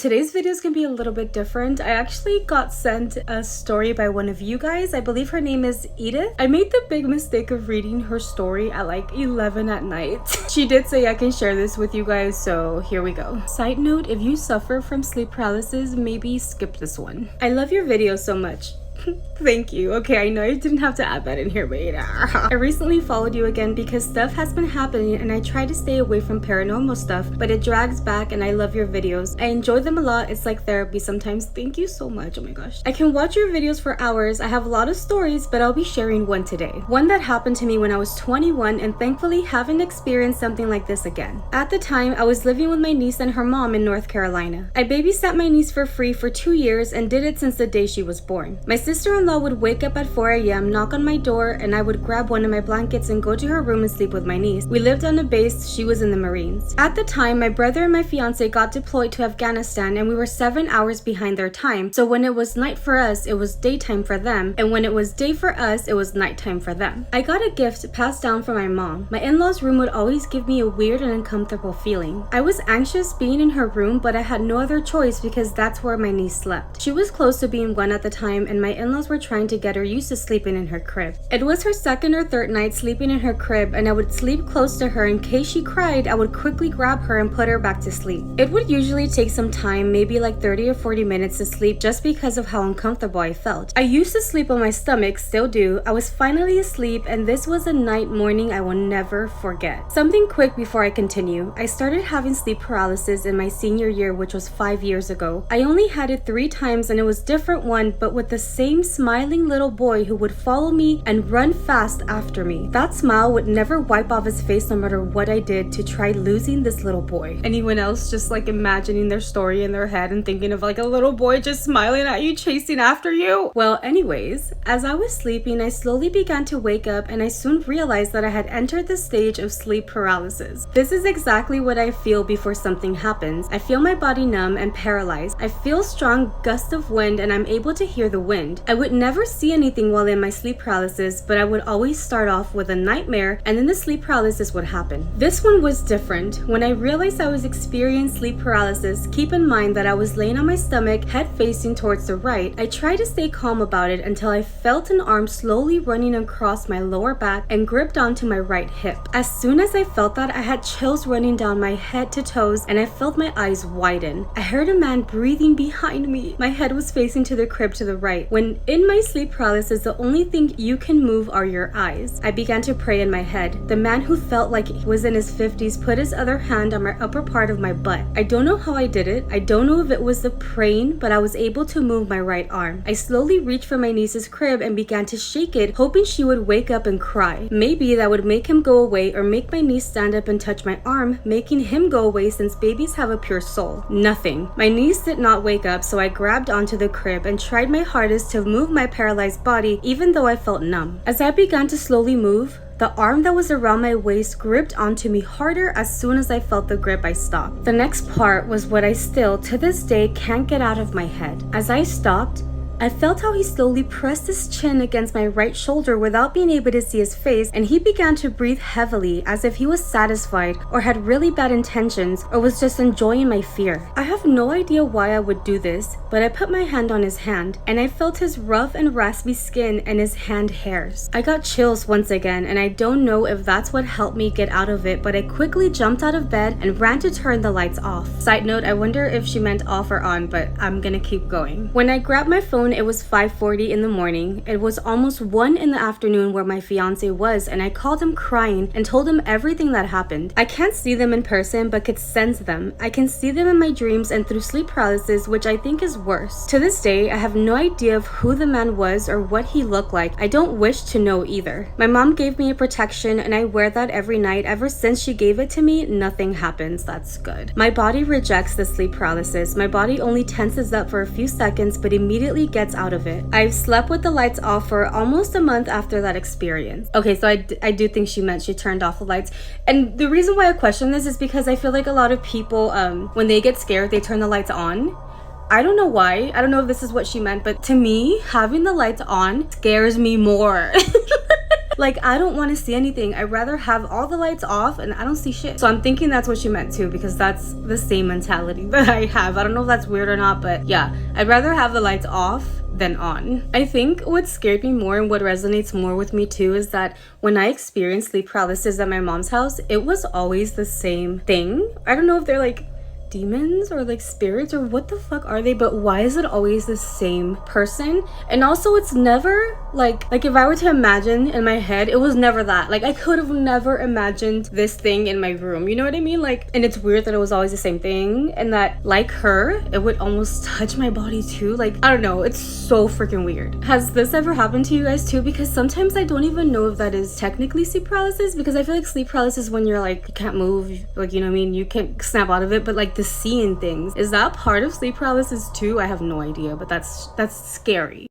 Today's video is gonna be a little bit different. I actually got sent a story by one of you guys. I believe her name is Edith. I made the big mistake of reading her story at like 11 at night. She did say I can share this with you guys, so here we go. Side note, if you suffer from sleep paralysis, maybe skip this one. I love your video so much. Thank you. Okay, I know I didn't have to add that in here, but I recently followed you again because stuff has been happening and I try to stay away from paranormal stuff, but it drags back and I love your videos. I enjoy them a lot. It's like therapy sometimes. Thank you so much. Oh my gosh. I can watch your videos for hours. I have a lot of stories, but I'll be sharing one today. One that happened to me when I was 21 and thankfully haven't experienced something like this again. At the time, I was living with my niece and her mom in North Carolina. I babysat my niece for free for 2 years and did it since the day she was born. My sister-in-law would wake up at 4 a.m., knock on my door, and I would grab one of my blankets and go to her room and sleep with my niece. We lived on a base. She was in the Marines. At the time, my brother and my fiance got deployed to Afghanistan and we were 7 hours behind their time. So when it was night for us, it was daytime for them, and when it was day for us, it was nighttime for them. I got a gift passed down from my mom. My in-laws' room would always give me a weird and uncomfortable feeling. I was anxious being in her room, but I had no other choice because that's where my niece slept. She was close to being 1 at the time, and my in-laws were trying to get her used to sleeping in her crib. It was her second or third night sleeping in her crib, and I would sleep close to her in case she cried. I would quickly grab her and put her back to sleep. It would usually take some time, maybe like 30 or 40 minutes to sleep just because of how uncomfortable I felt. I used to sleep on my stomach, still do. I was finally asleep, and this was a morning I will never forget. Something quick before I continue. I started having sleep paralysis in my senior year, which was 5 years ago. I only had it 3 times and it was different one, but with the same smiling little boy who would follow me and run fast after me. That smile would never wipe off his face no matter what I did to try losing this little boy. Anyone else just like imagining their story in their head and thinking of like a little boy just smiling at you, chasing after you? Well, anyways, as I was sleeping, I slowly began to wake up and I soon realized that I had entered the stage of sleep paralysis. This is exactly what I feel before something happens. I feel my body numb and paralyzed. I feel strong gusts of wind and I'm able to hear the wind. I would never see anything while in my sleep paralysis, but I would always start off with a nightmare and then the sleep paralysis would happen. This one was different. When I realized I was experiencing sleep paralysis, keep in mind that I was laying on my stomach, head facing towards the right. I tried to stay calm about it until I felt an arm slowly running across my lower back and gripped onto my right hip. As soon as I felt that, I had chills running down my head to toes and I felt my eyes widen. I heard a man breathing behind me. My head was facing to the crib to the right. When in my sleep paralysis, the only thing you can move are your eyes. I began to pray in my head. The man, who felt like he was in his 50s, put his other hand on my upper part of my butt. I don't know how I did it. I don't know if it was the praying, but I was able to move my right arm. I slowly reached for my niece's crib and began to shake it, hoping she would wake up and cry. Maybe that would make him go away or make my niece stand up and touch my arm, making him go away since babies have a pure soul. Nothing. My niece did not wake up, so I grabbed onto the crib and tried my hardest to move my paralyzed body, even though I felt numb. As I began to slowly move, the arm that was around my waist gripped onto me harder. As soon as I felt the grip, I stopped. The next part was what I still, to this day, can't get out of my head. As I stopped, I felt how he slowly pressed his chin against my right shoulder without being able to see his face, and he began to breathe heavily as if he was satisfied or had really bad intentions or was just enjoying my fear. I have no idea why I would do this, but I put my hand on his hand and I felt his rough and raspy skin and his hand hairs. I got chills once again, and I don't know if that's what helped me get out of it, but I quickly jumped out of bed and ran to turn the lights off. Side note, I wonder if she meant off or on, but I'm gonna keep going. When I grabbed my phone, it was 5:40 in the morning. It was almost 1 in the afternoon where my fiance was, and I called him crying and told him everything that happened. I can't see them in person but could sense them. I can see them in my dreams and through sleep paralysis, which I think is worse. To this day, I have no idea of who the man was or what he looked like. I don't wish to know either. My mom gave me a protection and I wear that every night. Ever since she gave it to me, nothing happens. That's good. My body rejects the sleep paralysis. My body only tenses up for a few seconds but immediately gets out of it. I've slept with the lights off for almost a month after that experience. Okay, so I do think she meant she turned off the lights. And the reason why I question this is because I feel like a lot of people, when they get scared, they turn the lights on. I don't know why. I don't know if this is what she meant, but to me, having the lights on scares me more. Like, I don't want to see anything. I'd rather have all the lights off and I don't see shit. So I'm thinking that's what she meant too, because that's the same mentality that I have. I don't know if that's weird or not, but yeah, I'd rather have the lights off than on. I think what scared me more and what resonates more with me too is that when I experienced sleep paralysis at my mom's house, it was always the same thing. I don't know if they're like demons or like spirits or what the fuck are they, but why is it always the same person? And also, it's never like if I were to imagine in my head, it was never that. Like, I could have never imagined this thing in my room, you know what I mean? Like, and it's weird that it was always the same thing, and that like her, it would almost touch my body too. Like, I don't know, it's so freaking weird. Has this ever happened to you guys too? Because sometimes I don't even know if that is technically sleep paralysis, because I feel like sleep paralysis when you're like, you can't move, like, you know what I mean, you can't snap out of it, but like the seeing things, is that part of sleep paralysis too? I have no idea, but that's scary.